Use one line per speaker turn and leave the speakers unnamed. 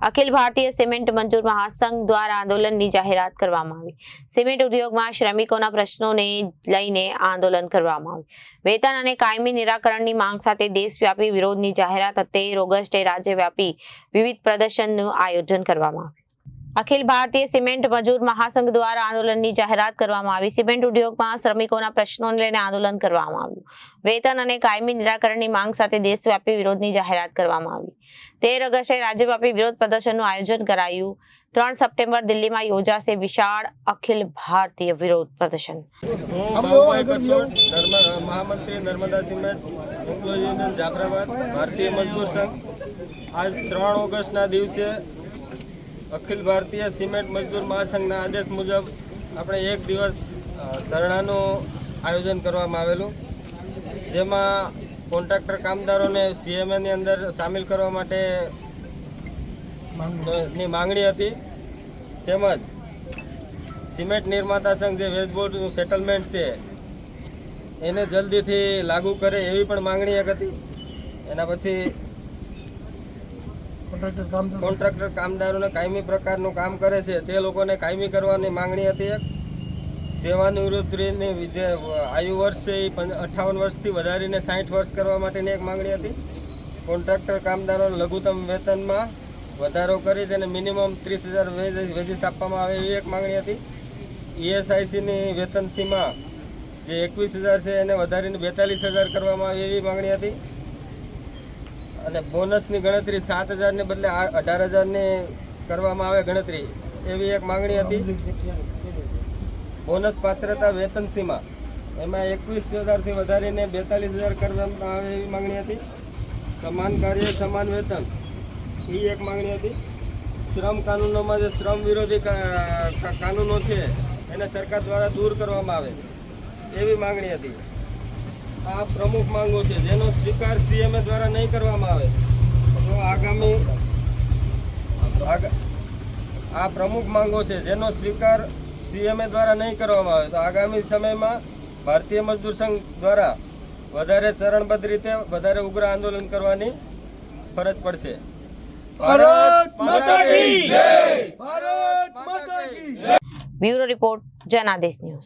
Akhil Bharatiya cement મજૂર મહાસંઘ દ્વારા આંદોલનની જાહેરાત કરવામાં આવી। સિમેન્ટ ઉદ્યોગમાં શ્રમિકોના પ્રશ્નોને લઈને આંદોલન કરવામાં આવ્યું। વેતન અને કાયમી નિરાકરણની માંગ સાથે દેશવ્યાપી વિરોધની જાહેરાત 13 ઓગસ્ટે રાજ્યવ્યાપી વિવિધ પ્રદર્શનનું આયોજન કરવામાં આવ્યું। અખિલ ભારતીય સિમેન્ટ મજૂર મહાસંઘ દ્વારા આંદોલનની જાહેરાત કરવામાં આવી। સિમેન્ટ ઉદ્યોગમાં શ્રમિકોના પ્રશ્નોને લઈને આંદોલન કરવામાં આવ્યું। વેતન અને કાયમી નિરાકરણની માંગ સાથે દેશવ્યાપી વિરોધની જાહેરાત કરવામાં આવી। 13 ઓગસ્ટે રાજ્યવ્યાપી વિરોધ પ્રદર્શનનું આયોજન કરાયું। 3 સપ્ટેમ્બર દિલ્હીમાં યોજાશે વિશાળ અખિલ ભારતીય વિરોધ પ્રદર્શન।
મહામંત્રી Narmada cement employee union Jafrabad ભારતીય મજદૂર સંઘ આજ 3 ઓગસ્ટના દિવસે અખિલ ભારતીય સિમેન્ટ મજદૂર મહાસંઘના આદેશ મુજબ આપણે એક દિવસ ધરણાનું આયોજન કરવામાં આવેલું, જેમાં કોન્ટ્રાક્ટર કામદારોને સીએમએની અંદર સામેલ કરવા માટેની માંગણી હતી, તેમજ સિમેન્ટ નિર્માતા સંઘ જે વેજ બોર્ડનું સેટલમેન્ટ છે એને જલ્દીથી લાગુ કરે એવી પણ માંગણી એક હતી। એના પછી કોન્ટ્રાક્ટર કામદારોને કાયમી પ્રકારનું કામ કરે છે તે લોકોને કાયમી કરવાની માંગણી હતી। એક સેવાનિવૃત્તિની જે આયુ વર્ષ છે એ 58 વર્ષથી વધારીને 60 વર્ષ કરવા માટેની એક માંગણી હતી। કોન્ટ્રાક્ટર કામદારોને લઘુત્તમ વેતનમાં વધારો કરી તેને મિનિમમ 30,000 વેજીસ આપવામાં આવે એવી એક માંગણી હતી। ઈએસઆઈસીની વેતન સીમા જે 21,000 છે એને વધારીને 42,000 કરવામાં આવે એવી માંગણી હતી। અને બોનસની ગણતરી 7,000 ને બદલે 18,000 કરવામાં આવે ગણતરી એવી એક માંગણી હતી। બોનસ પાત્રતા વેતન સીમા એમાં 21,000થી વધારીને 42,000 કરવામાં આવે એવી માંગણી હતી। સમાન કાર્ય સમાન વેતન એ એક માંગણી હતી। શ્રમ કાનૂનોમાં જે શ્રમ વિરોધી કાનૂનો છે એને સરકાર દ્વારા દૂર કરવામાં આવે એવી માંગણી હતી। આ પ્રમુખ માંગો છે જેનો સ્વીકાર સીએમએ દ્વારા નહીં કરવામાં આવે તો આ પ્રમુખ માંગો છે જેનો સ્વીકાર સીએમએ દ્વારા નહીં કરવામાં આવે તો આગામી સમયમાં ભારતીય મજદૂર સંઘ દ્વારા વધારે ચરણબદ્ધ રીતે વધારે ઉગ્ર આંદોલન કરવાની ફરજ પડશે। ભારત માતા કી જય! ભારત માતા કી જય!
Bureau report Janadesh news.